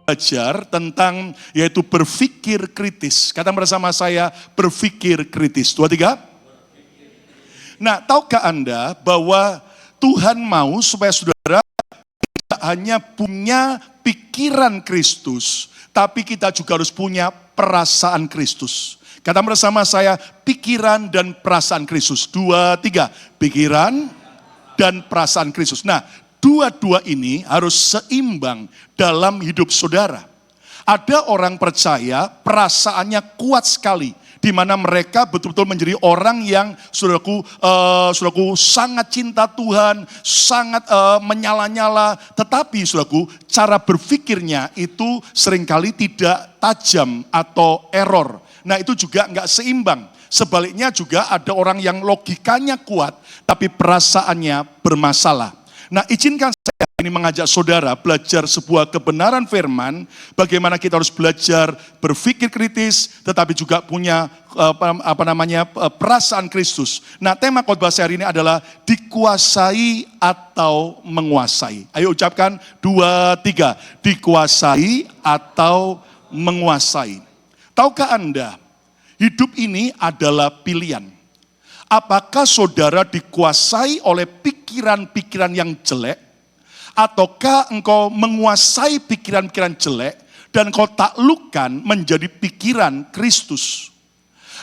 belajar tentang yaitu berpikir kritis. Kata bersama saya, berpikir kritis. 2, 3. Nah, tahukah Anda bahwa Tuhan mau supaya saudara tidak hanya punya pikiran Kristus, tapi kita juga harus punya perasaan Kristus. Kata bersama saya, pikiran dan perasaan Kristus. 2, 3. Pikiran dan perasaan Kristus. Nah, dua-dua ini harus seimbang dalam hidup saudara. Ada orang percaya perasaannya kuat sekali, di mana mereka betul-betul menjadi orang yang saudaraku sangat cinta Tuhan, sangat menyala-nyala, tetapi saudaraku cara berpikirnya itu seringkali tidak tajam atau error. Nah, itu juga enggak seimbang. Sebaliknya juga ada orang yang logikanya kuat, tapi perasaannya bermasalah. Nah, izinkan saya ini mengajak saudara belajar sebuah kebenaran firman, bagaimana kita harus belajar berpikir kritis, tetapi juga punya perasaan Kristus. Nah, tema khotbah saya hari ini adalah dikuasai atau menguasai. Ayo ucapkan 2, 3. Dikuasai atau menguasai. Tahukah Anda, hidup ini adalah pilihan. Apakah saudara dikuasai oleh pikiran-pikiran yang jelek, ataukah engkau menguasai pikiran-pikiran jelek dan kau taklukkan menjadi pikiran Kristus?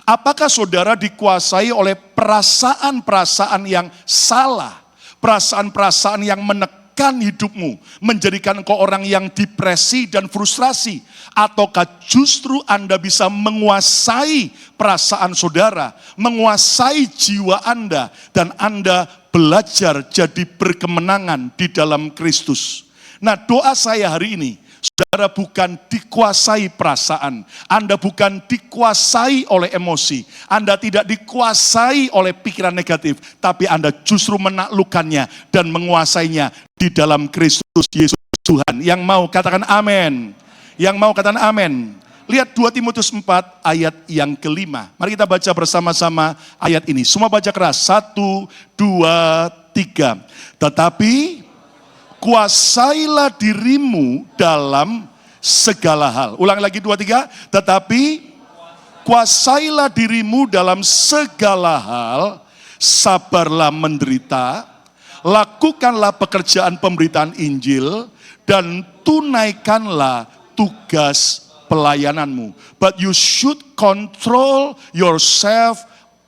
Apakah saudara dikuasai oleh perasaan-perasaan yang salah, perasaan-perasaan yang menekan hidupmu, menjadikan engkau orang yang depresi dan frustrasi? Ataukah justru Anda bisa menguasai perasaan saudara, menguasai jiwa Anda, dan Anda belajar jadi berkemenangan di dalam Kristus? Nah, doa saya hari ini, saudara bukan dikuasai perasaan, Anda bukan dikuasai oleh emosi, Anda tidak dikuasai oleh pikiran negatif, tapi Anda justru menaklukkannya dan menguasainya di dalam Kristus Yesus Tuhan. Yang mau katakan amin. Yang mau katakan amin. Lihat 2 Timotius 4 ayat yang kelima. Mari kita baca bersama-sama ayat ini. Semua baca keras. 1, 2, 3. Tetapi kuasailah dirimu dalam segala hal. Ulang lagi 2, 3. Tetapi kuasailah dirimu dalam segala hal. Sabarlah menderita. Lakukanlah pekerjaan pemberitaan Injil. Dan tunaikanlah tugas pelayananmu. But you should control yourself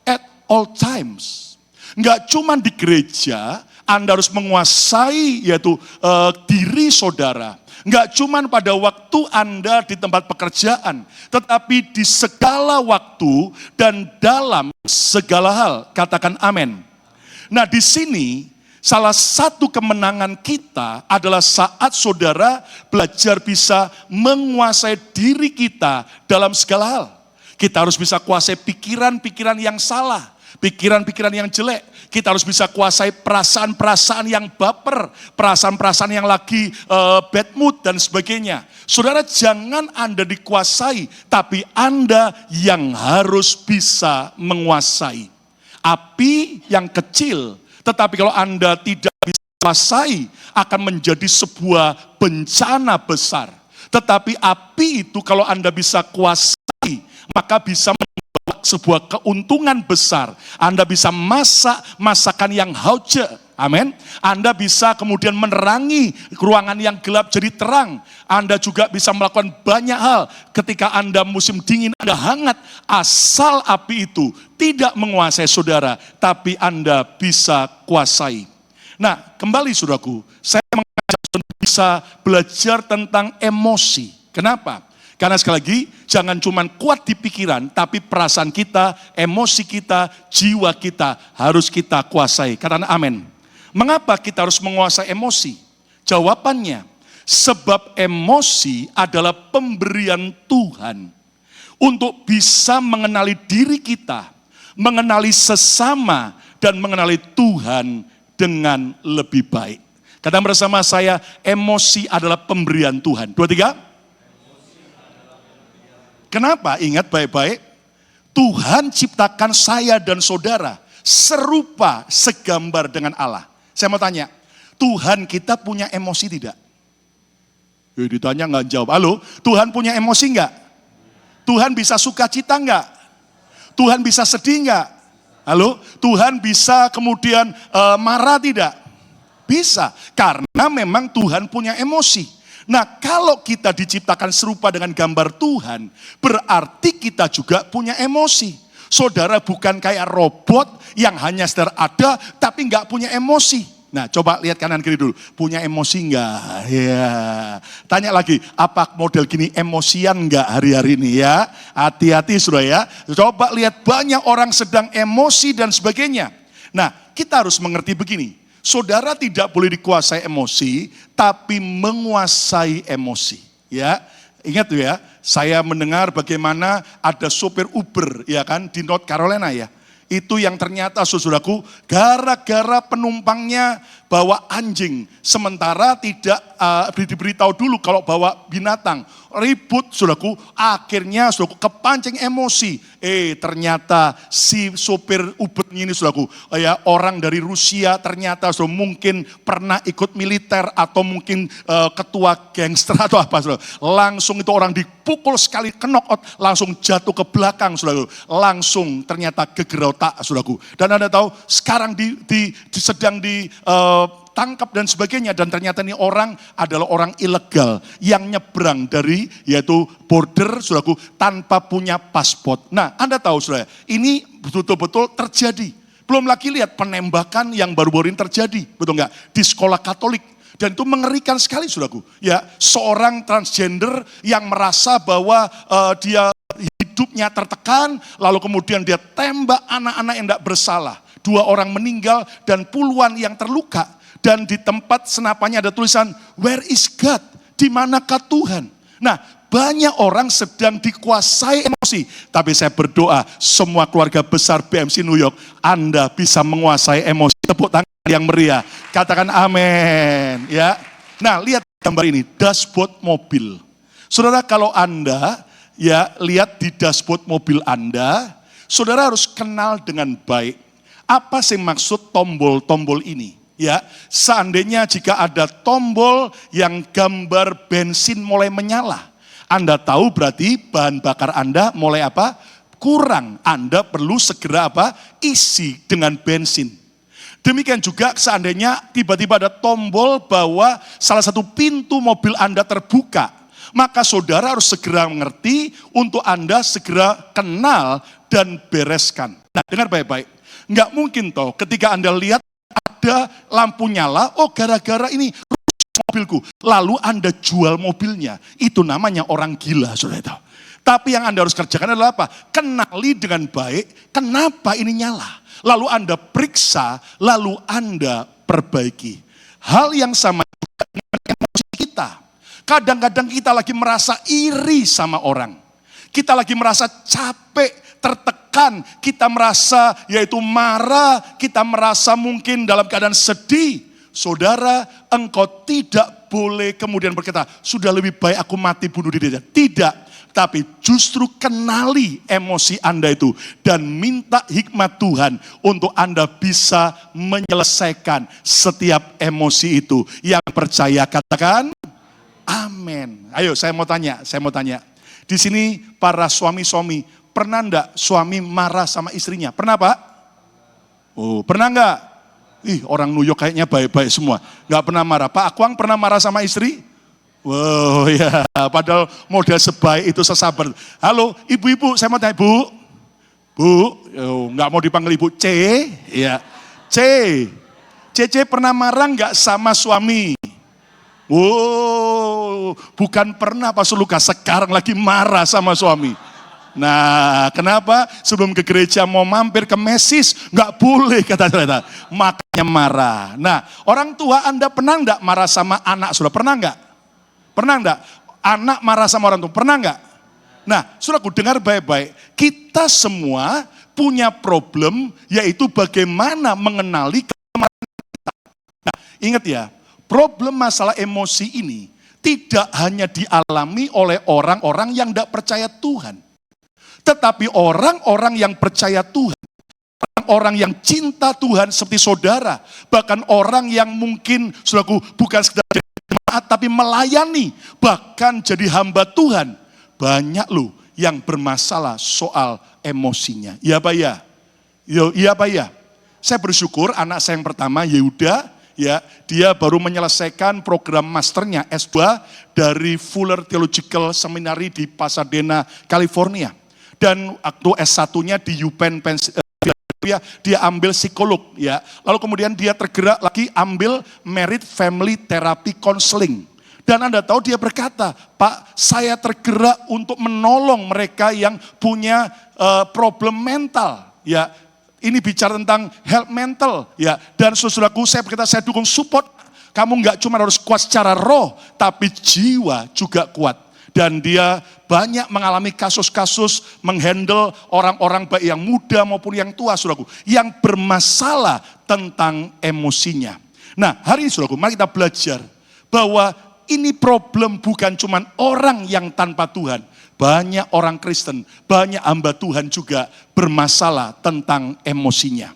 at all times. Enggak cuma di gereja, Anda harus menguasai yaitu diri saudara. Enggak cuma pada waktu Anda di tempat pekerjaan, tetapi di segala waktu dan dalam segala hal. Katakan amin. Nah, di sini salah satu kemenangan kita adalah saat saudara belajar bisa menguasai diri kita dalam segala hal. Kita harus bisa kuasai pikiran-pikiran yang salah, pikiran-pikiran yang jelek. Kita harus bisa kuasai perasaan-perasaan yang baper, perasaan-perasaan yang lagi bad mood dan sebagainya. Saudara, jangan Anda dikuasai, tapi Anda yang harus bisa menguasai. Api yang kecil, tetapi kalau Anda tidak bisa kuasai, akan menjadi sebuah bencana besar. Tetapi api itu kalau Anda bisa kuasai, maka bisa membawa sebuah keuntungan besar. Anda bisa masak masakan yang hauce. Amin. Anda bisa kemudian menerangi ruangan yang gelap jadi terang. Anda juga bisa melakukan banyak hal. Ketika Anda musim dingin, Anda hangat. Asal api itu tidak menguasai saudara, tapi Anda bisa kuasai. Nah, kembali saudaraku, saya mengajak saudara bisa belajar tentang emosi. Kenapa? Karena sekali lagi, jangan cuma kuat di pikiran, tapi perasaan kita, emosi kita, jiwa kita harus kita kuasai. Katakan amin. Mengapa kita harus menguasai emosi? Jawabannya, sebab emosi adalah pemberian Tuhan untuk bisa mengenali diri kita, mengenali sesama, dan mengenali Tuhan dengan lebih baik. Katakan bersama saya, emosi adalah pemberian Tuhan. 2, 3. Kenapa? Ingat baik-baik. Tuhan ciptakan saya dan saudara serupa, segambar dengan Allah. Saya mau tanya, Tuhan kita punya emosi tidak? Ditanya nggak jawab. Halo, Tuhan punya emosi nggak? Tuhan bisa sukacita nggak? Tuhan bisa sedih nggak? Halo, Tuhan bisa kemudian marah tidak? Bisa, karena memang Tuhan punya emosi. Nah, kalau kita diciptakan serupa dengan gambar Tuhan, berarti kita juga punya emosi. Saudara bukan kayak robot yang hanya sekedar ada, tapi nggak punya emosi. Nah, coba lihat kanan kiri dulu. Punya emosi nggak? Ya. Tanya lagi, apa model gini emosian nggak hari-hari ini ya? Hati-hati sudah ya. Coba lihat banyak orang sedang emosi dan sebagainya. Nah, kita harus mengerti begini. Saudara tidak boleh dikuasai emosi, tapi menguasai emosi. Ya, ingat tuh ya. Saya mendengar bagaimana ada sopir Uber, ya kan, di North Carolina ya. Itu yang ternyata saudaraku gara-gara penumpangnya bawa anjing, sementara tidak diberitahu dulu kalau bawa binatang, ribut saudaraku, akhirnya saudaraku kepancing emosi. Ternyata si sopir Uber ini saudaraku, ya orang dari Rusia, ternyata saudara mungkin pernah ikut militer atau mungkin ketua gangster atau apa saudara. Langsung itu orang dipukul sekali, knock out, langsung jatuh ke belakang saudaraku, langsung ternyata geger otak saudaraku. Dan Anda tahu sekarang sedang ditangkap dan sebagainya, dan ternyata ini orang adalah orang ilegal yang nyebrang dari yaitu border saudaraku tanpa punya paspor. Nah, Anda tahu saudara, ini betul-betul terjadi. Belum lagi lihat penembakan yang baru-baru ini terjadi, betul nggak? Di sekolah Katolik. Dan itu mengerikan sekali saudaraku. Ya, seorang transgender yang merasa bahwa dia hidupnya tertekan, lalu kemudian dia tembak anak-anak yang tidak bersalah. 2 orang meninggal dan puluhan yang terluka. Dan di tempat senapannya ada tulisan, where is God? Di manakah Tuhan? Nah, banyak orang sedang dikuasai emosi. Tapi saya berdoa, semua keluarga besar BMC New York, Anda bisa menguasai emosi. Tepuk tangan yang meriah. Katakan amin. Ya. Nah, lihat gambar ini, dashboard mobil. Saudara, kalau Anda ya lihat di dashboard mobil Anda, saudara harus kenal dengan baik. Apa sih maksud tombol-tombol ini? Ya, seandainya jika ada tombol yang gambar bensin mulai menyala, Anda tahu berarti bahan bakar Anda mulai apa? Kurang. Anda perlu segera apa? Isi dengan bensin. Demikian juga seandainya tiba-tiba ada tombol bahwa salah satu pintu mobil Anda terbuka, maka saudara harus segera mengerti untuk Anda segera kenal dan bereskan. Nah, dengar baik-baik. Enggak mungkin toh ketika Anda lihat ada lampu nyala, oh gara-gara ini rusak mobilku, lalu Anda jual mobilnya. Itu namanya orang gila, saudara tahu. Tapi yang Anda harus kerjakan adalah apa? Kenali dengan baik kenapa ini nyala. Lalu Anda periksa, lalu Anda perbaiki. Hal yang sama juga dengan emosi kita. Kadang-kadang kita lagi merasa iri sama orang. Kita lagi merasa capek, tertekan, kita merasa yaitu marah, kita merasa mungkin dalam keadaan sedih. Saudara, engkau tidak boleh kemudian berkata, sudah lebih baik aku mati bunuh diri saja. Tidak, tapi justru kenali emosi Anda itu dan minta hikmat Tuhan untuk Anda bisa menyelesaikan setiap emosi itu. Yang percaya katakan, amin. Ayo saya mau tanya. Di sini para suami-suami, pernah enggak suami marah sama istrinya? Pernah Pak? Oh, pernah enggak? Orang New York kayaknya baik-baik semua. Enggak pernah marah. Pak Akwang pernah marah sama istri? Wow ya, padahal model sebaik itu sesabar. Halo ibu-ibu, saya mau tanya Bu. Enggak mau dipanggil Ibu. Ya. C pernah marah enggak sama suami? Wow, bukan pernah Pak Suluka, sekarang lagi marah sama suami. Nah, kenapa? Sebelum ke gereja mau mampir ke mesis, nggak boleh kata saya, makanya marah. Nah, orang tua Anda pernah nggak marah sama anak? Sudah pernah nggak? Pernah nggak? Anak marah sama orang tua, pernah nggak? Nah, saudaraku dengar baik-baik, kita semua punya problem, yaitu bagaimana mengenali kemarahan kita. Nah, ingat ya, problem masalah emosi ini tidak hanya dialami oleh orang-orang yang tidak percaya Tuhan. Tetapi orang-orang yang percaya Tuhan, orang-orang yang cinta Tuhan seperti saudara, bahkan orang yang mungkin saudaraku bukan sekedar jemaat berjemaat tapi melayani, bahkan jadi hamba Tuhan. Banyak loh yang bermasalah soal emosinya. Iya Pak ya? Iya Pak ya? Saya bersyukur anak saya yang pertama Yehuda, ya, dia baru menyelesaikan program masternya S2 dari Fuller Theological Seminary di Pasadena, California. Dan waktu S1-nya di UPenn, Pennsylvania, dia ambil psikolog, ya. Lalu kemudian dia tergerak lagi ambil Married Family Therapy Counseling. Dan Anda tahu dia berkata, Pak, saya tergerak untuk menolong mereka yang punya problem mental, ya. Ini bicara tentang health mental, ya. Dan saudaraku, saya berkata, saya dukung support. Kamu nggak cuma harus kuat secara roh, tapi jiwa juga kuat. Dan dia banyak mengalami kasus-kasus menghandle orang-orang baik yang muda maupun yang tua, saudaraku, yang bermasalah tentang emosinya. Nah, hari ini saudaraku, mari kita belajar bahwa ini problem bukan cuma orang yang tanpa Tuhan. Banyak orang Kristen, banyak hamba Tuhan juga bermasalah tentang emosinya.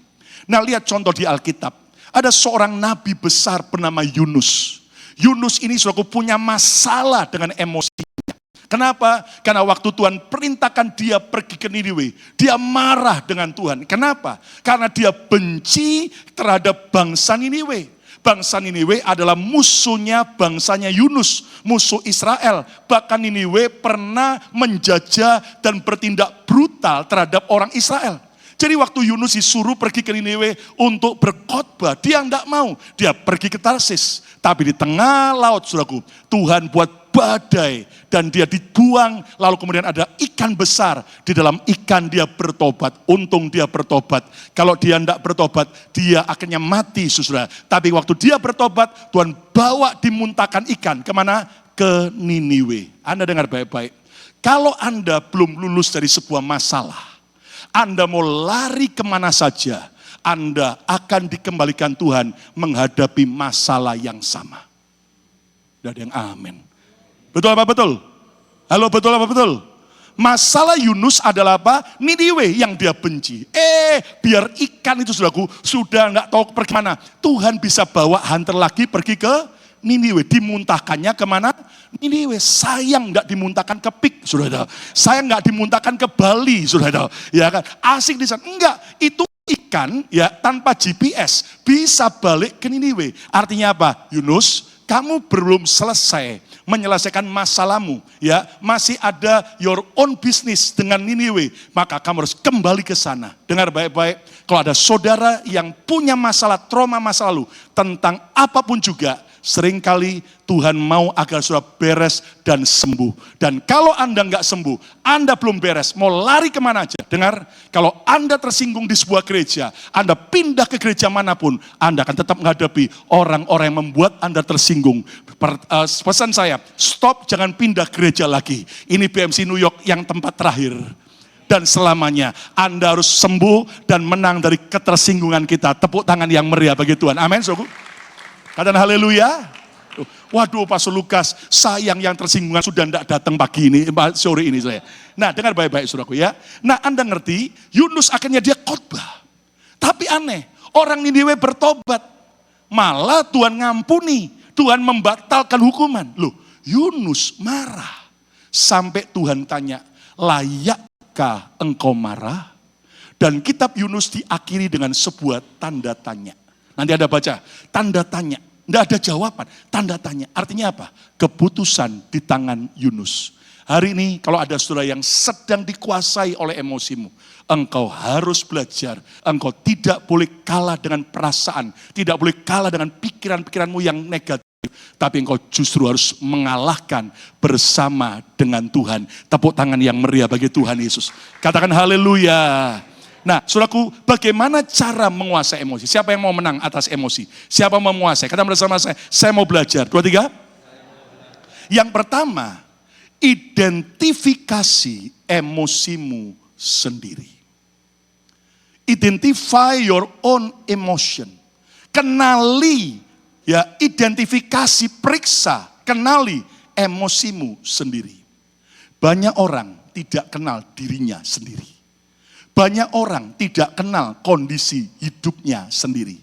Nah, lihat contoh di Alkitab. Ada seorang nabi besar bernama Yunus. Yunus ini saudaraku punya masalah dengan emosinya. Kenapa? Karena waktu Tuhan perintahkan dia pergi ke Niniwe, dia marah dengan Tuhan. Kenapa? Karena dia benci terhadap bangsa Niniwe. Bangsa Niniwe adalah musuhnya bangsanya Yunus, musuh Israel. Bahkan Niniwe pernah menjajah dan bertindak brutal terhadap orang Israel. Jadi waktu Yunus disuruh pergi ke Niniwe untuk berkhotbah, dia enggak mau. Dia pergi ke Tarsis. Tapi di tengah laut, saudaraku, Tuhan buat badai dan dia dibuang. Lalu kemudian ada ikan besar. Di dalam ikan dia bertobat. Untung dia bertobat. Kalau dia enggak bertobat, dia akhirnya mati, saudara. Tapi waktu dia bertobat, Tuhan bawa dimuntahkan ikan. Kemana? Ke Niniwe. Anda dengar baik-baik. Kalau Anda belum lulus dari sebuah masalah, Anda mau lari kemana saja, Anda akan dikembalikan Tuhan menghadapi masalah yang sama. Tidak ada yang amin. Betul apa betul? Halo, betul apa betul? Masalah Yunus adalah apa? Niniwe yang dia benci. Biar ikan itu saudaraku sudah nggak tahu pergi mana. Tuhan bisa bawa hunter lagi pergi ke Niniwe, dimuntahkannya kemana? Niniwe. Sayang nggak dimuntahkan ke Pik, saudara. Sayang nggak dimuntahkan ke Bali, saudara. Ya kan? Asik di sana. Enggak, itu ikan ya tanpa GPS bisa balik ke Niniwe. Artinya apa? Yunus, kamu belum selesai menyelesaikan masalahmu, ya. Masih ada your own business dengan Niniwe, maka kamu harus kembali ke sana. Dengar baik-baik, kalau ada saudara yang punya masalah, trauma masa lalu, tentang apapun juga, seringkali Tuhan mau agar saudara beres dan sembuh. Dan kalau Anda nggak sembuh, Anda belum beres, mau lari kemana aja. Dengar, kalau Anda tersinggung di sebuah gereja, Anda pindah ke gereja manapun, Anda akan tetap menghadapi orang-orang yang membuat Anda tersinggung. Pesan saya, stop, jangan pindah gereja lagi. Ini BMC New York yang tempat terakhir. Dan selamanya Anda harus sembuh dan menang dari ketersinggungan kita. Tepuk tangan yang meriah bagi Tuhan. Amin, saudaraku. Katakan haleluya. Waduh, Pastor Lukas, sayang yang tersinggungan sudah tidak datang pagi ini, sore ini saya. Nah, dengar baik-baik saudaraku ya. Nah, Anda ngerti, Yunus akhirnya dia khotbah. Tapi aneh, orang Niniwe bertobat. Malah Tuhan ngampuni, Tuhan membatalkan hukuman. Loh, Yunus marah. Sampai Tuhan tanya, layakkah engkau marah? Dan kitab Yunus diakhiri dengan sebuah tanda tanya. Nanti Anda baca, tanda tanya. Tidak ada jawaban, tanda tanya. Artinya apa? Keputusan di tangan Yunus. Hari ini kalau ada saudara yang sedang dikuasai oleh emosimu, engkau harus belajar. Engkau tidak boleh kalah dengan perasaan. Tidak boleh kalah dengan pikiran-pikiranmu yang negatif. Tapi engkau justru harus mengalahkan bersama dengan Tuhan. Tepuk tangan yang meriah bagi Tuhan Yesus. Katakan haleluya. Nah, saudaraku, bagaimana cara menguasai emosi? Siapa yang mau menang atas emosi? Siapa mau menguasai? Kata bersama saya mau belajar. 2, 3. Yang pertama, identifikasi emosimu sendiri. Identify your own emotion. Kenali, ya, identifikasi, periksa, kenali emosimu sendiri. Banyak orang tidak kenal dirinya sendiri. Banyak orang tidak kenal kondisi hidupnya sendiri.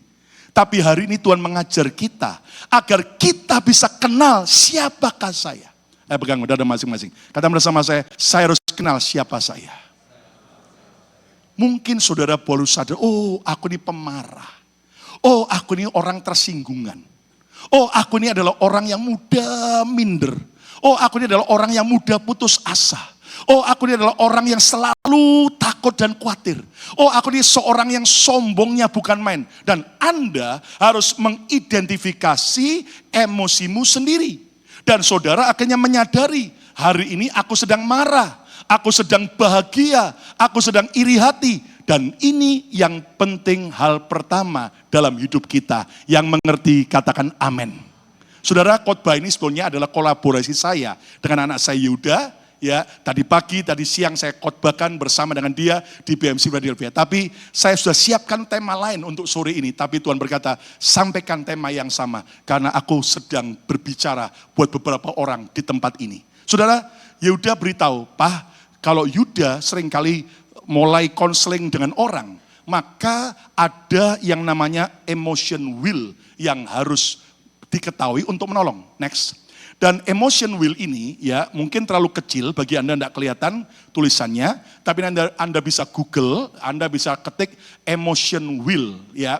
Tapi hari ini Tuhan mengajar kita agar kita bisa kenal siapakah saya. Pegang udah ada masing-masing. Kata bersama saya harus kenal siapa saya. Mungkin saudara baru sadar, oh aku ini pemarah. Oh aku ini orang tersinggungan. Oh aku ini adalah orang yang mudah minder. Oh aku ini adalah orang yang mudah putus asa. Oh aku ini adalah orang yang selalu takut dan khawatir. Oh aku ini seorang yang sombongnya bukan main. Dan Anda harus mengidentifikasi emosimu sendiri. Dan saudara akhirnya menyadari, hari ini aku sedang marah. Aku sedang bahagia, aku sedang iri hati. Dan ini yang penting hal pertama dalam hidup kita. Yang mengerti katakan amin. Saudara, khotbah ini sebenarnya adalah kolaborasi saya dengan anak saya Yuda. Ya, tadi pagi, tadi siang saya khotbahkan bersama dengan dia di BMC Philadelphia. Tapi saya sudah siapkan tema lain untuk sore ini. Tapi Tuhan berkata, sampaikan tema yang sama. Karena aku sedang berbicara buat beberapa orang di tempat ini. Saudara, Yuda beritahu, Pak, kalau Yuda seringkali mulai konseling dengan orang, maka ada yang namanya emotion wheel yang harus diketahui untuk menolong. Next. Dan emotion wheel ini ya mungkin terlalu kecil bagi Anda tidak kelihatan tulisannya, tapi Anda bisa Google, Anda bisa ketik emotion wheel ya,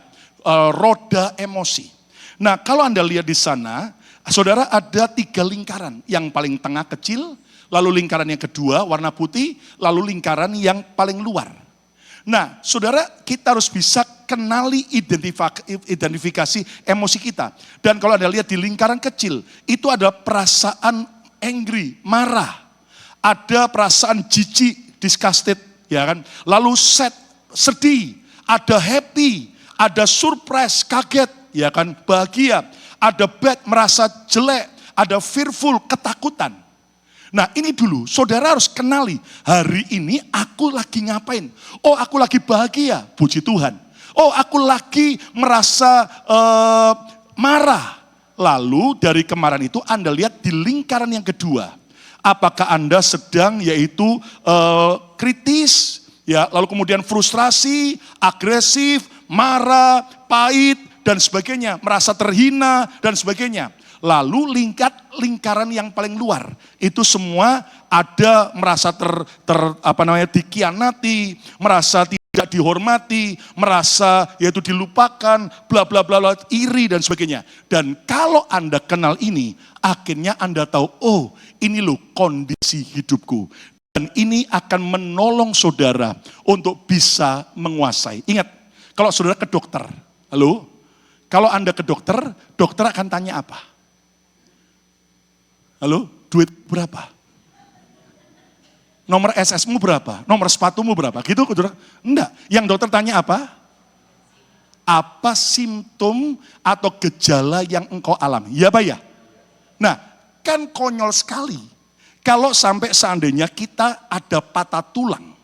roda emosi. Nah kalau Anda lihat di sana, saudara ada 3 lingkaran, yang paling tengah kecil, lalu lingkaran yang kedua warna putih, lalu lingkaran yang paling luar. Nah, saudara, kita harus bisa kenali identifikasi emosi kita. Dan kalau Anda lihat di lingkaran kecil, itu ada perasaan angry, marah. Ada perasaan jijik, disgusted, ya kan? Lalu sad, sedih, ada happy, ada surprise, kaget, ya kan? Bahagia, ada bad, merasa jelek, ada fearful, ketakutan. Nah ini dulu, saudara harus kenali, hari ini aku lagi ngapain? Oh aku lagi bahagia, puji Tuhan. Oh aku lagi merasa marah. Lalu dari kemarahan itu Anda lihat di lingkaran yang kedua. Apakah Anda sedang yaitu kritis, ya, lalu kemudian frustrasi, agresif, marah, pahit, dan sebagainya. Merasa terhina, dan sebagainya. Lalu lingkaran yang paling luar, itu semua ada merasa dikhianati, merasa tidak dihormati, merasa yaitu dilupakan, bla bla bla, iri dan sebagainya. Dan kalau Anda kenal ini, akhirnya Anda tahu, oh ini loh kondisi hidupku. Dan ini akan menolong saudara untuk bisa menguasai. Ingat, kalau saudara ke dokter, halo? Kalau Anda ke dokter, dokter akan tanya apa? Halo, duit berapa? Nomor SS-mu berapa? Nomor sepatumu berapa? Gitu, saudara? Enggak. Yang dokter tanya apa? Apa simptom atau gejala yang engkau alami? Ya, Pak ya? Nah, kan konyol sekali. Kalau sampai seandainya kita ada patah tulang.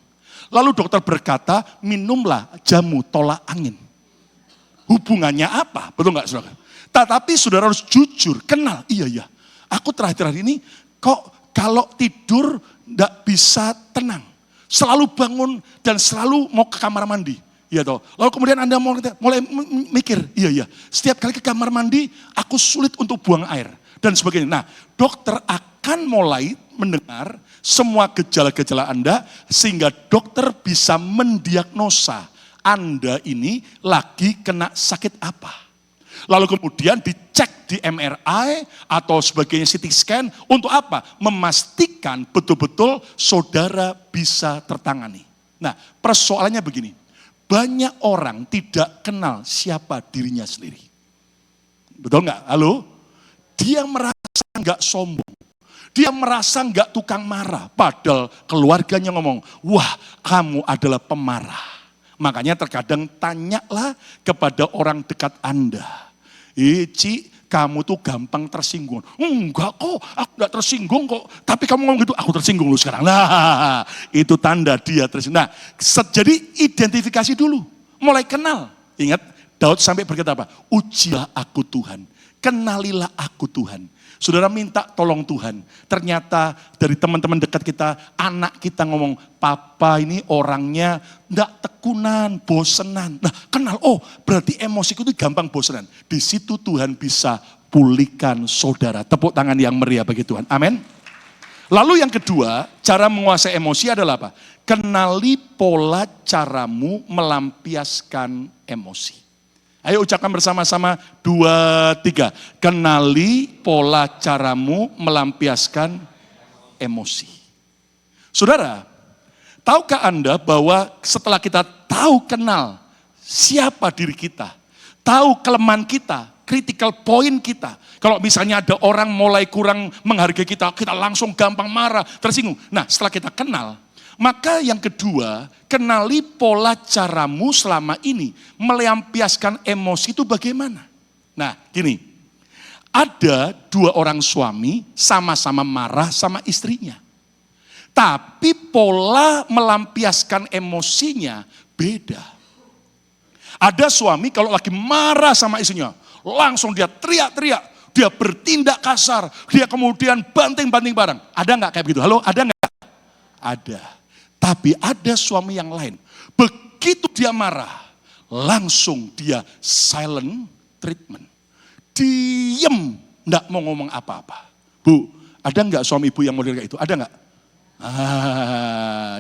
Lalu dokter berkata, minumlah jamu tolak angin. Hubungannya apa? Betul enggak, saudara? Tetapi saudara harus jujur, kenal. Iya. Aku terakhir ini kok kalau tidur enggak bisa tenang. Selalu bangun dan selalu mau ke kamar mandi. Iya toh. Lalu kemudian Anda mulai mikir, iya. Setiap kali ke kamar mandi, aku sulit untuk buang air. Dan sebagainya. Nah, dokter akan mulai mendengar semua gejala-gejala Anda, sehingga dokter bisa mendiagnosa Anda ini lagi kena sakit apa. Lalu kemudian dicek di MRI atau sebagainya CT scan untuk apa? Memastikan betul-betul saudara bisa tertangani. Nah persoalannya begini, banyak orang tidak kenal siapa dirinya sendiri. Betul nggak? Halo? Dia merasa nggak sombong. Dia merasa nggak tukang marah. Padahal keluarganya ngomong, wah kamu adalah pemarah. Makanya terkadang tanyalah kepada orang dekat Anda. Ci, kamu tuh gampang tersinggung. Enggak kok, aku enggak tersinggung kok. Tapi kamu ngomong gitu, aku tersinggung lu sekarang. Nah, itu tanda dia tersinggung. Nah, jadi identifikasi dulu. Mulai kenal. Ingat, Daud sampai berkata apa? Ujilah aku Tuhan. kenalilah aku Tuhan. Saudara minta tolong Tuhan. Ternyata dari teman-teman dekat kita, anak kita ngomong, papa ini orangnya enggak tekunan, bosenan. Nah kenal, oh berarti emosiku itu gampang bosenan. Di situ Tuhan bisa pulihkan saudara. Tepuk tangan yang meriah bagi Tuhan. Amin. Lalu yang kedua, cara menguasai emosi adalah apa? Kenali pola caramu melampiaskan emosi. Ayo ucapkan bersama-sama 2, 3. Kenali pola caramu melampiaskan emosi. Saudara, tahukah Anda bahwa setelah kita tahu kenal siapa diri kita, tahu kelemahan kita, critical point kita. Kalau misalnya ada orang mulai kurang menghargai kita, kita langsung gampang marah, tersinggung. Nah setelah kita kenal, maka yang kedua, kenali pola caramu selama ini melampiaskan emosi itu bagaimana. Nah gini, ada 2 orang suami sama-sama marah sama istrinya. Tapi pola melampiaskan emosinya beda. Ada suami kalau lagi marah sama istrinya, langsung dia teriak-teriak, dia bertindak kasar, dia kemudian banting-banting barang. Ada nggak kayak begitu? Halo, ada nggak? Ada. Tapi ada suami yang lain. Begitu dia marah, langsung dia silent treatment. Diem, nggak mau ngomong apa-apa. Bu, ada nggak suami ibu yang model kayak itu? Ada nggak?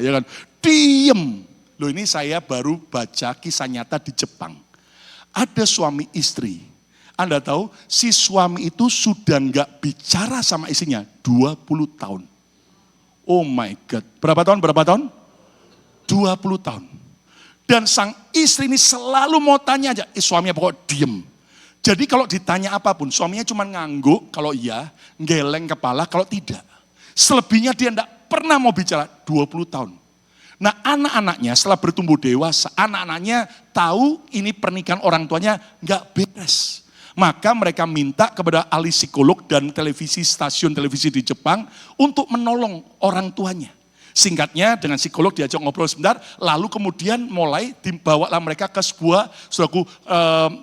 Ya kan? Diem. Loh ini saya baru baca kisah nyata di Jepang. Ada suami istri. Anda tahu, si suami itu sudah nggak bicara sama istrinya 20 tahun. Oh my God. Berapa tahun? 20 tahun. Dan sang istri ini selalu mau tanya aja, suaminya pokok diem. Jadi kalau ditanya apapun, suaminya cuma ngangguk, kalau iya, geleng kepala, kalau tidak. Selebihnya dia enggak pernah mau bicara 20 tahun. Nah anak-anaknya setelah bertumbuh dewasa, anak-anaknya tahu ini pernikahan orang tuanya enggak beres. Maka mereka minta kepada ahli psikolog dan stasiun televisi di Jepang untuk menolong orang tuanya. Singkatnya dengan psikolog diajak ngobrol sebentar, lalu kemudian mulai dibawalah mereka ke sebuah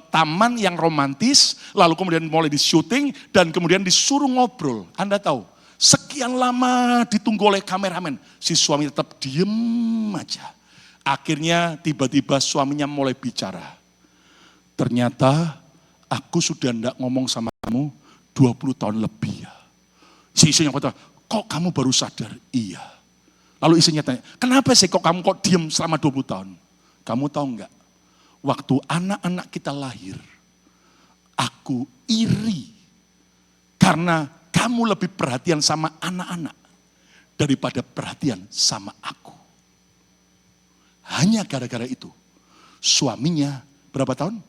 taman yang romantis, lalu kemudian mulai di-syuting dan kemudian disuruh ngobrol. Anda tahu, sekian lama ditunggu oleh kameramen, si suami tetap diem aja. Akhirnya tiba-tiba suaminya mulai bicara. Ternyata aku sudah enggak ngomong sama kamu 20 tahun lebih ya. Si istrinya kata, kok kamu baru sadar? Iya. Lalu istrinya tanya, kenapa sih kok kamu kok diem selama 20 tahun? Kamu tahu enggak? Waktu anak-anak kita lahir, aku iri. Karena kamu lebih perhatian sama anak-anak daripada perhatian sama aku. Hanya gara-gara itu, suaminya berapa tahun?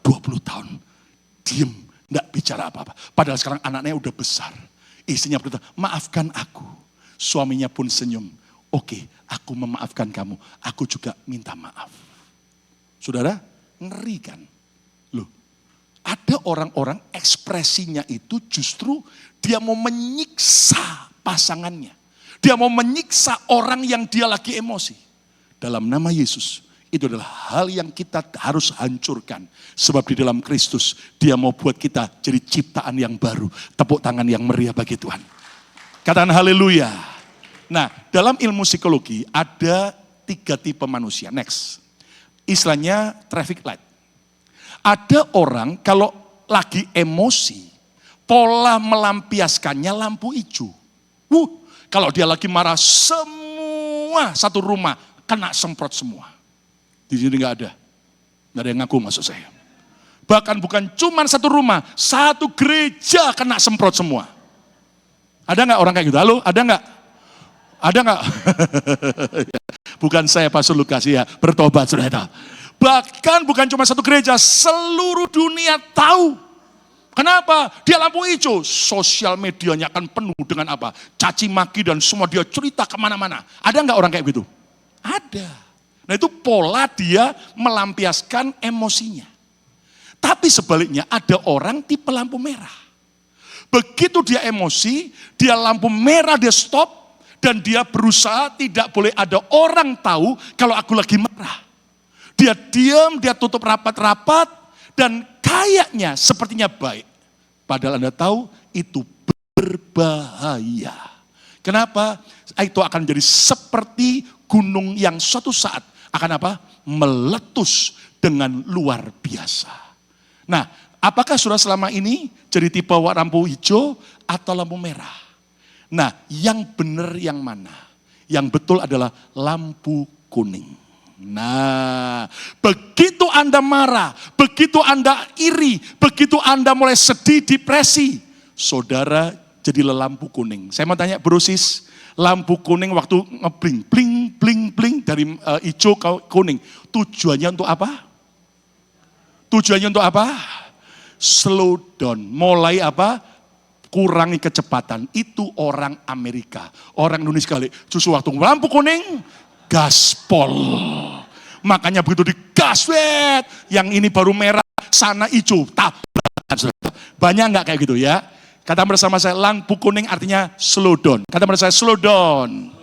20 tahun. Diem, enggak bicara apa-apa. Padahal sekarang anaknya udah besar. Istrinya berkata, maafkan aku. Suaminya pun senyum. Oke, aku memaafkan kamu. Aku juga minta maaf. Saudara, ngeri kan? Loh, ada orang-orang ekspresinya itu justru dia mau menyiksa pasangannya. Dia mau menyiksa orang yang dia lagi emosi. Dalam nama Yesus. Itu adalah hal yang kita harus hancurkan. Sebab di dalam Kristus, dia mau buat kita jadi ciptaan yang baru. Tepuk tangan yang meriah bagi Tuhan. Katakan haleluya. Nah, dalam ilmu psikologi ada 3 tipe manusia. Next. Istilahnya traffic light. Ada orang kalau lagi emosi, pola melampiaskannya lampu hijau. Kalau dia lagi marah, semua satu rumah kena semprot semua. Di sini nggak ada yang ngaku maksud saya. Bahkan bukan cuma satu rumah, satu gereja kena semprot semua. Ada nggak orang kayak gitu? Halo, ada nggak? Ada nggak? Bukan saya Pastor Lukas ya, bertobat saudara. Bahkan bukan cuma satu gereja, seluruh dunia tahu. Kenapa? Dia lampu hijau, sosial medianya akan penuh dengan apa? Caci maki dan semua dia cerita kemana-mana. Ada nggak orang kayak gitu? Ada. Nah itu pola dia melampiaskan emosinya. Tapi sebaliknya ada orang tipe lampu merah. Begitu dia emosi, dia lampu merah dia stop. Dan dia berusaha tidak boleh ada orang tahu kalau aku lagi marah. Dia diam, dia tutup rapat-rapat. Dan kayaknya sepertinya baik. Padahal Anda tahu itu berbahaya. Kenapa? Itu akan menjadi seperti gunung yang suatu saat akan apa? Meletus dengan luar biasa. Nah, apakah saudara selama ini jadi tipe lampu hijau atau lampu merah? Nah, yang benar yang mana? Yang betul adalah lampu kuning. Nah, begitu Anda marah, begitu Anda iri, begitu Anda mulai sedih, depresi, saudara jadilah lampu kuning. Saya mau tanya brosis, lampu kuning waktu ngebling, bling, bling, bling dari hijau ke kuning, tujuannya untuk apa? Tujuannya untuk apa? Slow down, mulai apa? Kurangi kecepatan. Itu orang Amerika, orang Indonesia kali. Justru waktu lampu kuning, gaspol. Makanya begitu digas, yang ini baru merah, sana hijau, tabrakan. Banyak nggak kayak gitu ya? Kata bersama saya, lampu kuning artinya slow down. Kata bersama saya, slow down.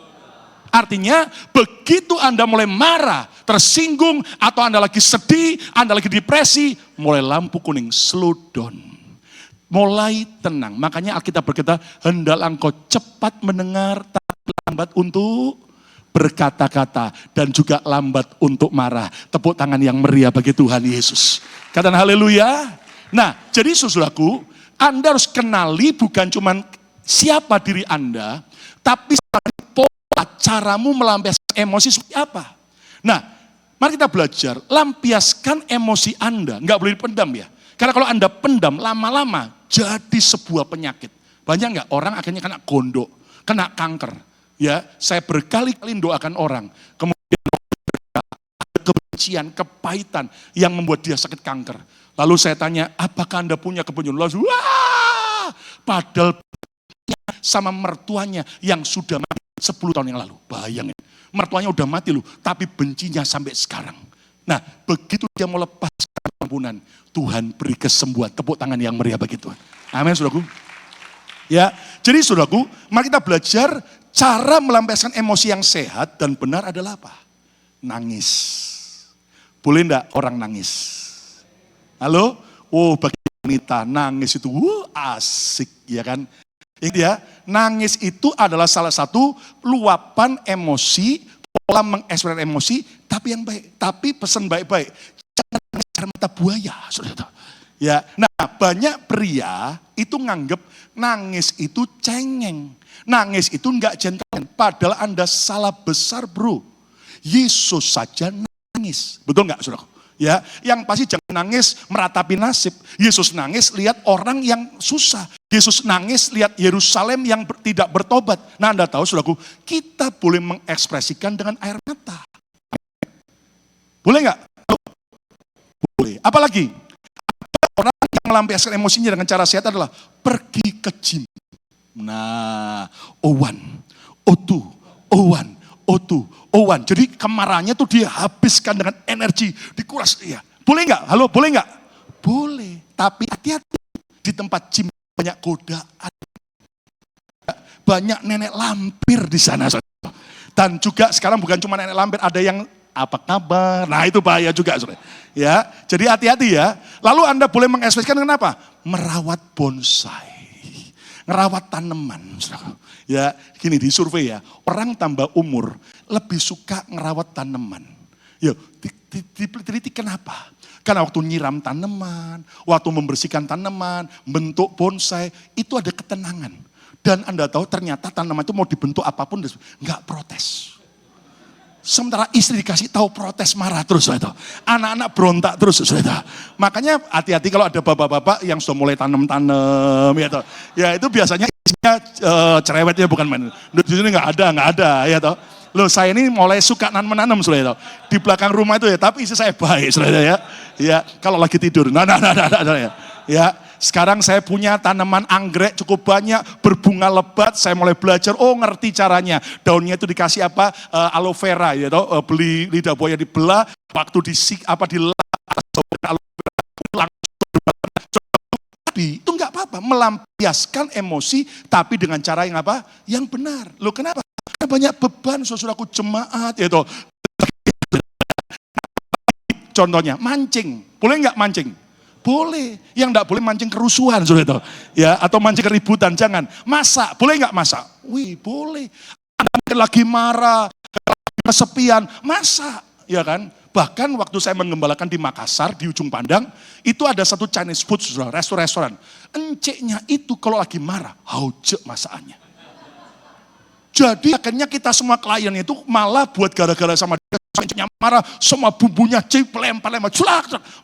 Artinya begitu Anda mulai marah, tersinggung, atau Anda lagi sedih, Anda lagi depresi, mulai lampu kuning, slow down. Mulai tenang. Makanya Alkitab berkata, hendaklah engkau cepat mendengar, tapi lambat untuk berkata-kata, dan juga lambat untuk marah. Tepuk tangan yang meriah bagi Tuhan Yesus. Katakan haleluya. Nah, jadi saudaraku, Anda harus kenali bukan cuma siapa diri Anda, tapi pola caramu melampiaskan emosi seperti apa. Nah, mari kita belajar, lampiaskan emosi Anda, nggak boleh dipendam ya. Karena kalau Anda pendam, lama-lama jadi sebuah penyakit. Banyak nggak orang akhirnya kena gondok, kena kanker. Ya, saya berkali-kali doakan orang, kemudian ada kebencian, kepahitan yang membuat dia sakit kanker. Lalu saya tanya, apakah Anda punya kebencian? Lalu, wah, padahal sama mertuanya yang sudah mati 10 tahun yang lalu. Bayangin, mertuanya udah mati loh, tapi bencinya sampai sekarang. Nah, begitu dia mau lepaskan ampunan, Tuhan beri kesembuhan. Tepuk tangan yang meriah bagi Tuhan. Amin, saudaraku. Ya, jadi saudaraku, mari kita belajar cara melampiaskan emosi yang sehat dan benar adalah apa? Nangis. Boleh enggak orang nangis? Halo? Oh, bagi wanita nangis itu asik, ya kan? Ini ya, nangis itu adalah salah satu luapan emosi, pola mengekspresikan emosi, tapi yang baik. Tapi pesan baik-baik, jangan nangis cara mata buaya, saudara. Ya, nah banyak pria itu nganggep nangis itu cengeng, nangis itu enggak gentleman. Padahal Anda salah besar, bro. Yesus saja nangis, betul enggak, saudara? Ya, yang pasti jangan nangis meratapi nasib. Yesus nangis lihat orang yang susah. Yesus nangis lihat Yerusalem yang tidak bertobat. Nah, Anda tahu, saudaraku, kita boleh mengekspresikan dengan air mata. Boleh nggak? Boleh. Apalagi orang yang melampiaskan emosinya dengan cara sehat adalah pergi ke gym. Nah, O1, O2, O1, O2, O1. Jadi kemarahannya tuh dia habiskan dengan energi, dikuras dia. Boleh nggak? Halo, boleh nggak? Boleh. Tapi hati-hati, di tempat gym banyak godaan. Banyak nenek lampir di sana. Dan juga sekarang bukan cuma nenek lampir, ada yang apa kabar? Nah, itu bahaya juga, saudara. Ya, jadi hati-hati ya. Lalu Anda boleh mengekspresikan dengan apa? Merawat bonsai. Ngerawat tanaman, saudara. Ya, gini di survei ya, orang tambah umur lebih suka ngerawat tanaman. Yuk, diteliti kenapa? Karena waktu nyiram tanaman, waktu membersihkan tanaman, bentuk bonsai, itu ada ketenangan. Dan Anda tahu ternyata tanaman itu mau dibentuk apapun, nggak protes. Sementara istri dikasih tahu protes, marah terus, saudara. Anak-anak berontak terus, saudara. Makanya hati-hati kalau ada bapak-bapak yang sudah mulai tanam-tanam, ya toh. Ya itu biasanya istrinya cerewetnya bukan main. Di sini nggak ada, ya toh. Loh, saya ini mulai suka menanam, saudara. Di belakang rumah itu ya, tapi istri saya baik, saudara ya. Ya, kalau lagi tidur, ya. Sekarang saya punya tanaman anggrek cukup banyak, berbunga lebat, saya mulai belajar, oh ngerti caranya. Daunnya itu dikasih apa? Aloe vera, ya toh. Beli lidah buaya dibelah, waktu itu nggak apa-apa, melampiaskan emosi, tapi dengan cara yang apa? Yang benar. Loh kenapa? Karena banyak beban, saudaraku jemaat, ya toh. Contohnya, mancing. Boleh nggak mancing? Boleh. Yang enggak boleh mancing kerusuhan, saudara. Ya, atau mancing keributan, jangan. Masak, boleh enggak masak? Wih, boleh. Anda lagi marah, kesepian, masak, ya kan? Bahkan waktu saya menggembalakan di Makassar, di ujung Pandang, itu ada satu Chinese food, restoran. Enciknya itu kalau lagi marah, haujek masakannya. Jadi akhirnya kita semua klien itu malah buat gara-gara sama dia, enciknya marah, semua bumbunya lempar,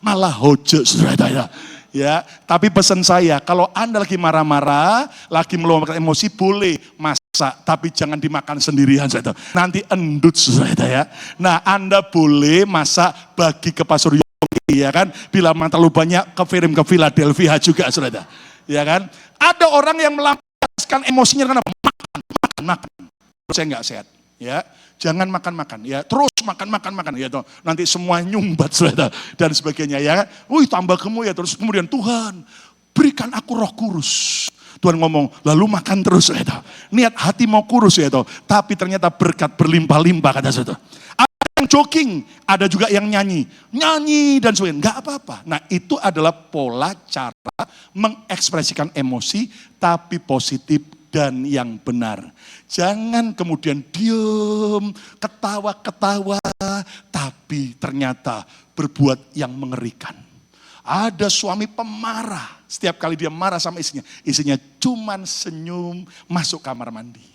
malah haujek, saudara. Ya, tapi pesan saya, kalau Anda lagi marah-marah, lagi meluapkan emosi, boleh masak, tapi jangan dimakan sendirian, saudara. Nanti endut, saudara ya. Nah, Anda boleh masak bagi ke Pak Suryogi, ya kan? Bila terlalu banyak, kirim ke Philadelphia juga, saudara. Ya kan? Ada orang yang melampiaskan emosinya karena makan. Saya nggak sehat, ya. Jangan makan-makan, ya. Terus makan, ya. Toh. Nanti semua nyumbat, saudara, dan sebagainya, ya. Wih, tambah gemuk ya. Terus kemudian Tuhan, berikan aku roh kurus. Tuhan ngomong, lalu makan terus, saudara. Niat hati mau kurus, ya. Toh. Tapi ternyata berkat berlimpah-limpah, kata saudara. Ada yang jogging, ada juga yang nyanyi dan sebagainya. Nggak apa-apa. Nah, itu adalah pola cara mengekspresikan emosi, tapi positif dan yang benar. Jangan kemudian diem, ketawa-ketawa, tapi ternyata berbuat yang mengerikan. Ada suami pemarah, setiap kali dia marah sama istrinya cuman senyum, masuk kamar mandi.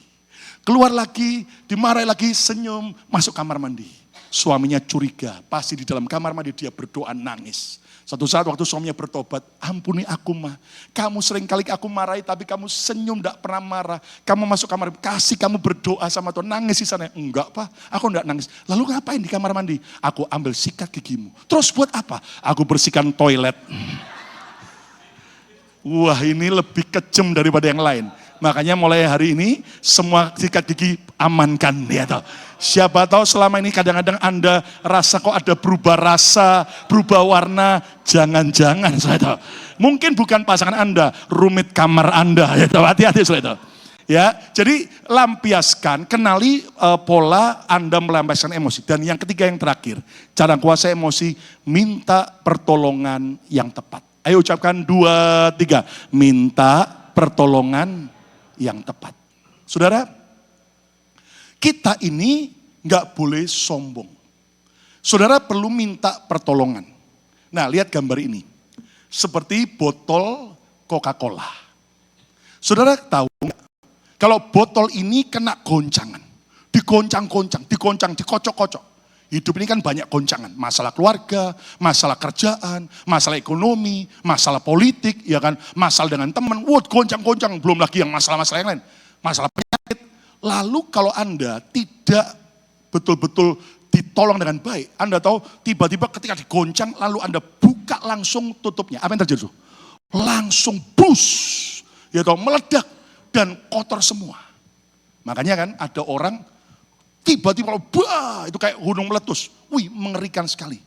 Keluar lagi, dimarahi lagi, senyum, masuk kamar mandi. Suaminya curiga, pasti di dalam kamar mandi dia berdoa nangis. Satu saat waktu suaminya bertobat, ampuni aku mah. Kamu sering kali aku marahi tapi kamu senyum, tidak pernah marah. Kamu masuk kamar, kasih kamu berdoa sama Tuhan, nangis di sana. Enggak Pak, aku enggak nangis. Lalu ngapain di kamar mandi? Aku ambil sikat gigimu. Terus buat apa? Aku bersihkan toilet. Wah, ini lebih kejam daripada yang lain. Makanya mulai hari ini semua sikat gigi amankan, ya toh. Siapa tahu selama ini kadang-kadang Anda rasa kok ada berubah rasa, berubah warna, jangan-jangan, saya tahu. Mungkin bukan pasangan Anda, rumit kamar Anda, ya tahu. Hati-hati, saya tahu. Ya, jadi lampiaskan, kenali pola Anda melampiaskan emosi. Dan yang ketiga, yang terakhir, cara kuasai emosi, minta pertolongan yang tepat. Ayo ucapkan 2, 3, minta pertolongan yang tepat. Saudara, kita ini nggak boleh sombong. Saudara perlu minta pertolongan. Nah, lihat gambar ini. Seperti botol Coca-Cola. Saudara tahu nggak? Kalau botol ini kena goncangan. Digoncang-goncang, dikocok-kocok. Hidup ini kan banyak goncangan. Masalah keluarga, masalah kerjaan, masalah ekonomi, masalah politik, ya kan, masalah dengan teman. Goncang-goncang. Belum lagi yang masalah-masalah yang lain. Masalah penyakit. Lalu kalau Anda tidak betul-betul ditolong dengan baik, Anda tahu tiba-tiba ketika digoncang lalu Anda buka langsung tutupnya. Apa yang terjadi? Langsung bus, ya tahu, meledak dan kotor semua. Makanya kan ada orang tiba-tiba itu kayak gunung meletus. Wih, mengerikan sekali.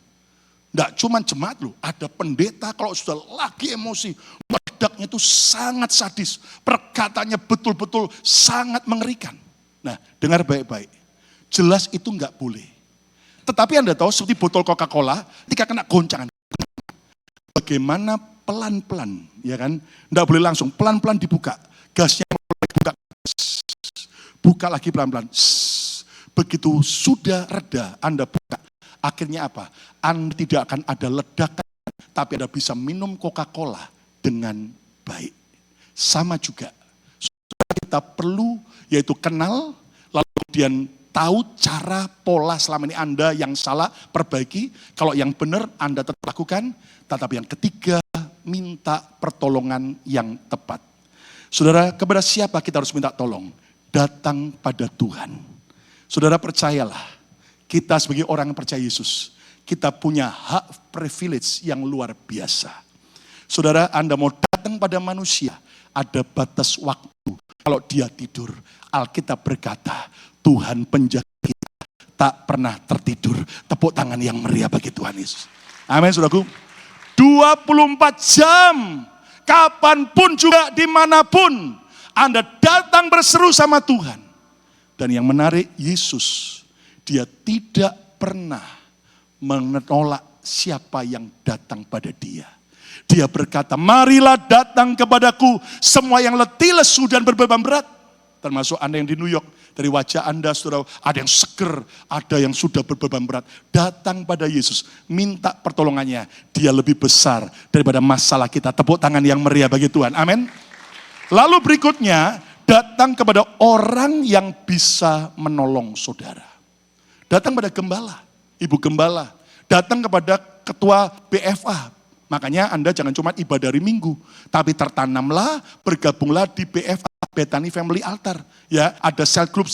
Enggak cuma jemaat loh, ada pendeta kalau sudah lagi emosi, meledaknya itu sangat sadis. Perkataannya betul-betul sangat mengerikan. Nah, dengar baik-baik. Jelas itu enggak boleh. Tetapi Anda tahu seperti botol Coca-Cola, ketika kena goncangan. Bagaimana pelan-pelan, ya kan? Enggak boleh langsung, pelan-pelan dibuka. Gasnya mulai buka. Buka lagi pelan-pelan. Begitu sudah reda, Anda buka. Akhirnya apa? Anda tidak akan ada ledakan, tapi Anda bisa minum Coca-Cola dengan baik. Sama juga. Kita perlu yaitu kenal, lalu kemudian tahu cara pola selama ini Anda yang salah, perbaiki. Kalau yang benar Anda tetap lakukan. Tetapi yang ketiga, minta pertolongan yang tepat. Saudara, kepada siapa kita harus minta tolong? Datang pada Tuhan. Saudara percayalah, kita sebagai orang yang percaya Yesus, kita punya hak privilege yang luar biasa. Saudara, Anda mau datang pada manusia, ada batas waktu. Kalau dia tidur, Alkitab berkata, Tuhan penjaga kita tak pernah tertidur. Tepuk tangan yang meriah bagi Tuhan Yesus. Amin, saudaraku. 24 jam, kapanpun juga dimanapun, Anda datang berseru sama Tuhan. Dan yang menarik, Yesus, dia tidak pernah menolak siapa yang datang pada dia. Dia berkata, marilah datang kepadaku semua yang letih, lesu, dan berbeban berat. Termasuk Anda yang di New York, dari wajah Anda, saudara, ada yang seger, ada yang sudah berbeban berat. Datang pada Yesus, minta pertolongannya. Dia lebih besar daripada masalah kita. Tepuk tangan yang meriah bagi Tuhan, amin. Lalu berikutnya, datang kepada orang yang bisa menolong saudara. Datang pada gembala, ibu gembala. Datang kepada ketua BFA. Makanya Anda jangan cuma ibadah hari Minggu, tapi tertanamlah, bergabunglah di BFA, Bethany Family Altar. Ya, ada cell group.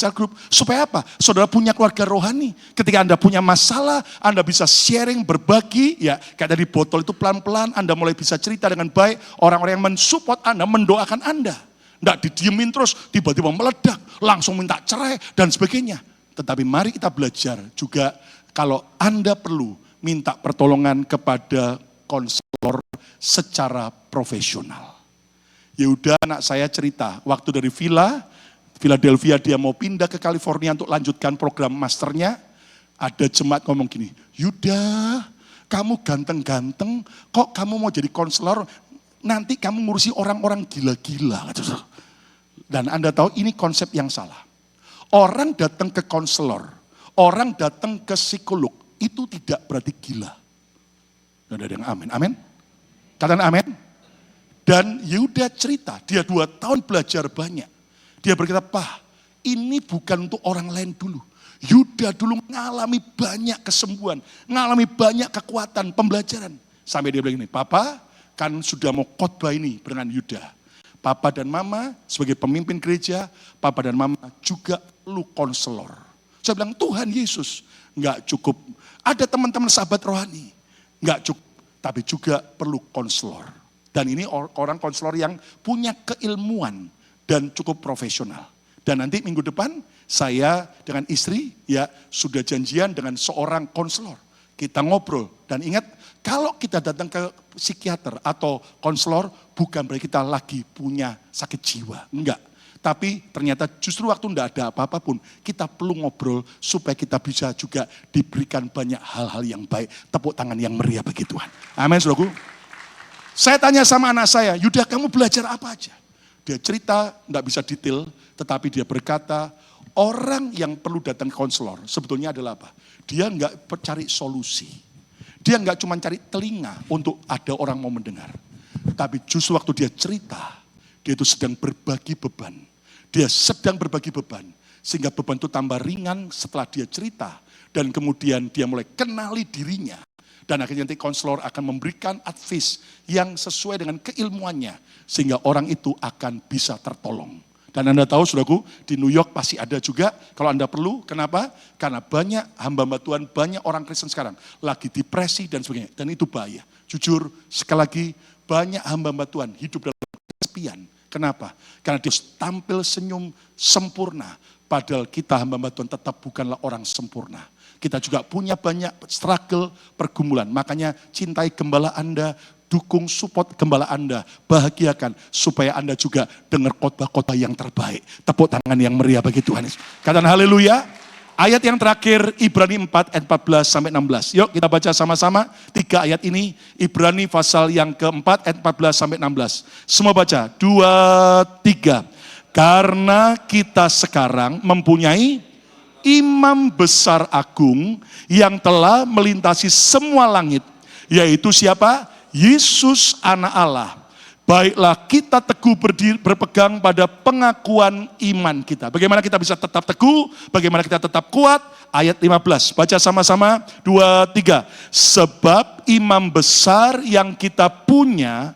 Supaya apa? Saudara punya keluarga rohani. Ketika Anda punya masalah, Anda bisa sharing, berbagi. Ya, kayak dari botol itu pelan-pelan, Anda mulai bisa cerita dengan baik. Orang-orang yang mensupport Anda, mendoakan Anda. Nggak didiemin terus, tiba-tiba meledak, langsung minta cerai, dan sebagainya. Tetapi mari kita belajar juga, kalau Anda perlu minta pertolongan kepada konselor secara profesional. Ya udah, anak saya cerita, waktu dari Philadelphia dia mau pindah ke California untuk lanjutkan program masternya, ada jemaat ngomong gini, Yuda, kamu ganteng-ganteng, kok kamu mau jadi konselor, nanti kamu ngurusi orang-orang gila-gila. Dan Anda tahu ini konsep yang salah. Orang datang ke konselor, orang datang ke psikolog, itu tidak berarti gila. Dan ada yang amin, amin. Katakan amin. Dan Yehuda cerita, dia 2 tahun belajar banyak. Dia berkata, Pak, ini bukan untuk orang lain dulu. Yuda dulu mengalami banyak kesembuhan, mengalami banyak kekuatan, pembelajaran. Sampai dia bilang ini, Papa kan sudah mau khotbah ini dengan Yuda. Papa dan Mama sebagai pemimpin gereja, Papa dan Mama juga perlu konselor. Saya bilang, Tuhan Yesus, enggak cukup. Ada teman-teman sahabat rohani, enggak cukup, tapi juga perlu konselor. Dan ini orang konselor yang punya keilmuan dan cukup profesional. Dan nanti minggu depan saya dengan istri ya sudah janjian dengan seorang konselor. Kita ngobrol dan ingat, kalau kita datang ke psikiater atau konselor bukan berarti kita lagi punya sakit jiwa, enggak. Tapi ternyata justru waktu enggak ada apa-apa pun, kita perlu ngobrol supaya kita bisa juga diberikan banyak hal-hal yang baik. Tepuk tangan yang meriah bagi Tuhan. Amin, saudaraku. Saya tanya sama anak saya, Yuda kamu belajar apa aja? Dia cerita, enggak bisa detail, tetapi dia berkata, orang yang perlu datang ke konselor sebetulnya adalah apa? Dia enggak cari solusi. Dia enggak cuma cari telinga untuk ada orang mau mendengar. Tapi justru waktu dia cerita, dia itu sedang berbagi beban. Dia sedang berbagi beban, sehingga beban itu tambah ringan setelah dia cerita. Dan kemudian dia mulai kenali dirinya. Dan akhirnya nanti konselor akan memberikan advice yang sesuai dengan keilmuannya. Sehingga orang itu akan bisa tertolong. Dan Anda tahu, saudaraku, di New York pasti ada juga kalau Anda perlu. Kenapa? Karena banyak hamba Tuhan, banyak orang Kristen sekarang lagi depresi dan sebagainya. Dan itu bahaya. Jujur, sekali lagi, banyak hamba Tuhan hidup dalam kesepian. Kenapa? Karena dia tampil senyum sempurna. Padahal kita hamba Tuhan tetap bukanlah orang sempurna. Kita juga punya banyak struggle, pergumulan. Makanya cintai gembala Anda, dukung, support gembala Anda. Bahagiakan supaya Anda juga dengar khotbah-khotbah yang terbaik. Tepuk tangan yang meriah bagi Tuhan. Katakan haleluya. Ayat yang terakhir, Ibrani 4 ayat 14 sampai 16. Yuk kita baca sama-sama 3 ayat ini. Ibrani pasal yang keempat ayat 14 sampai 16. Semua baca, 2, 3. Karena kita sekarang mempunyai imam besar agung yang telah melintasi semua langit. Yaitu siapa? Yesus anak Allah. Baiklah kita teguh berpegang pada pengakuan iman kita. Bagaimana kita bisa tetap teguh? Bagaimana kita tetap kuat? Ayat 15, baca sama-sama, 2, 3. Sebab imam besar yang kita punya,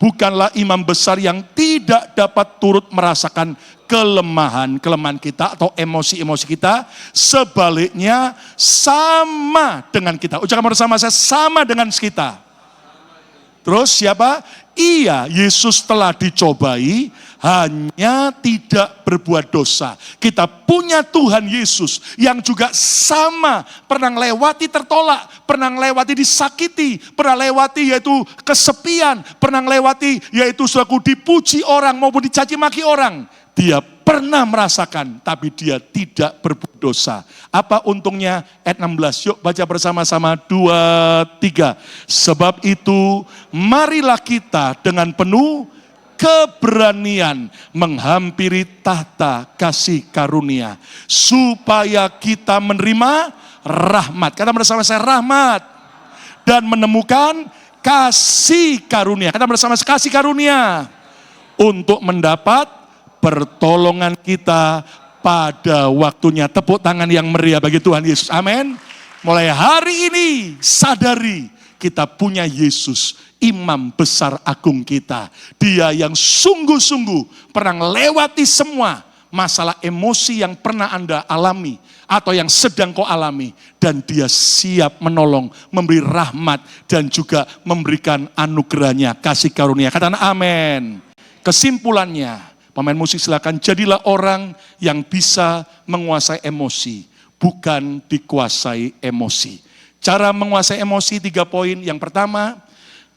bukanlah imam besar yang tidak dapat turut merasakan kelemahan kita atau emosi-emosi kita. Sebaliknya sama dengan kita. Ucapkan bersama saya, sama dengan kita. Terus siapa? Iya, Yesus telah dicobai, hanya tidak berbuat dosa. Kita punya Tuhan Yesus yang juga sama, pernah lewati tertolak, pernah lewati disakiti, pernah lewati yaitu kesepian, pernah lewati yaitu suatu dipuji orang maupun dicaci maki orang. Dia pernah merasakan, tapi dia tidak berbuat dosa. Apa untungnya? Ayat 16, yuk baca bersama-sama, 2, 3. Sebab itu, marilah kita dengan penuh keberanian menghampiri tahta kasih karunia, supaya kita menerima rahmat. Kata bersama saya, rahmat. Dan menemukan kasih karunia. Kata bersama saya, kasih karunia. Untuk mendapat pertolongan kita pada waktunya. Tepuk tangan yang meriah bagi Tuhan Yesus. Amin. Mulai hari ini sadari kita punya Yesus, imam besar agung kita. Dia yang sungguh-sungguh pernah lewati semua masalah emosi yang pernah Anda alami atau yang sedang kau alami. Dan dia siap menolong, memberi rahmat dan juga memberikan anugerahnya, kasih karunia. Katakan amin. Kesimpulannya, pemain musik silakan, jadilah orang yang bisa menguasai emosi, bukan dikuasai emosi. Cara menguasai emosi 3 poin. Yang pertama,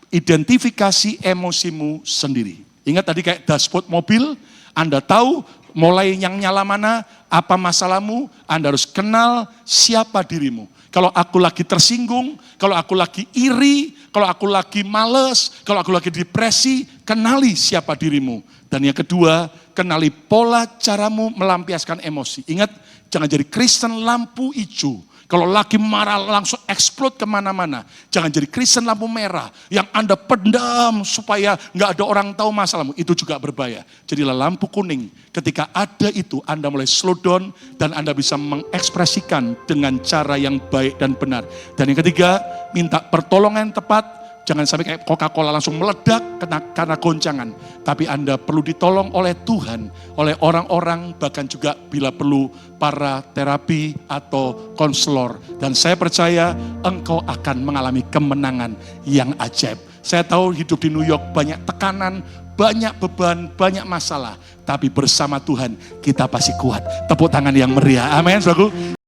identifikasi emosimu sendiri. Ingat tadi kayak dashboard mobil, Anda tahu mulai yang nyala mana, apa masalahmu, Anda harus kenal siapa dirimu. Kalau aku lagi tersinggung, kalau aku lagi iri, kalau aku lagi males, kalau aku lagi depresi, kenali siapa dirimu. Dan yang kedua, kenali pola caramu melampiaskan emosi. Ingat, jangan jadi Kristen lampu hijau. Kalau lagi marah langsung eksplod kemana-mana. Jangan jadi Kristen lampu merah yang Anda pendam supaya nggak ada orang tahu masalahmu. Itu juga berbahaya. Jadilah lampu kuning. Ketika ada itu, Anda mulai slow down dan Anda bisa mengekspresikan dengan cara yang baik dan benar. Dan yang ketiga, minta pertolongan yang tepat. Jangan sampai kayak Coca-Cola langsung meledak karena goncangan. Tapi Anda perlu ditolong oleh Tuhan, oleh orang-orang, bahkan juga bila perlu para terapi atau konselor. Dan saya percaya engkau akan mengalami kemenangan yang ajaib. Saya tahu hidup di New York banyak tekanan, banyak beban, banyak masalah. Tapi bersama Tuhan kita pasti kuat. Tepuk tangan yang meriah. Amin, saudaraku.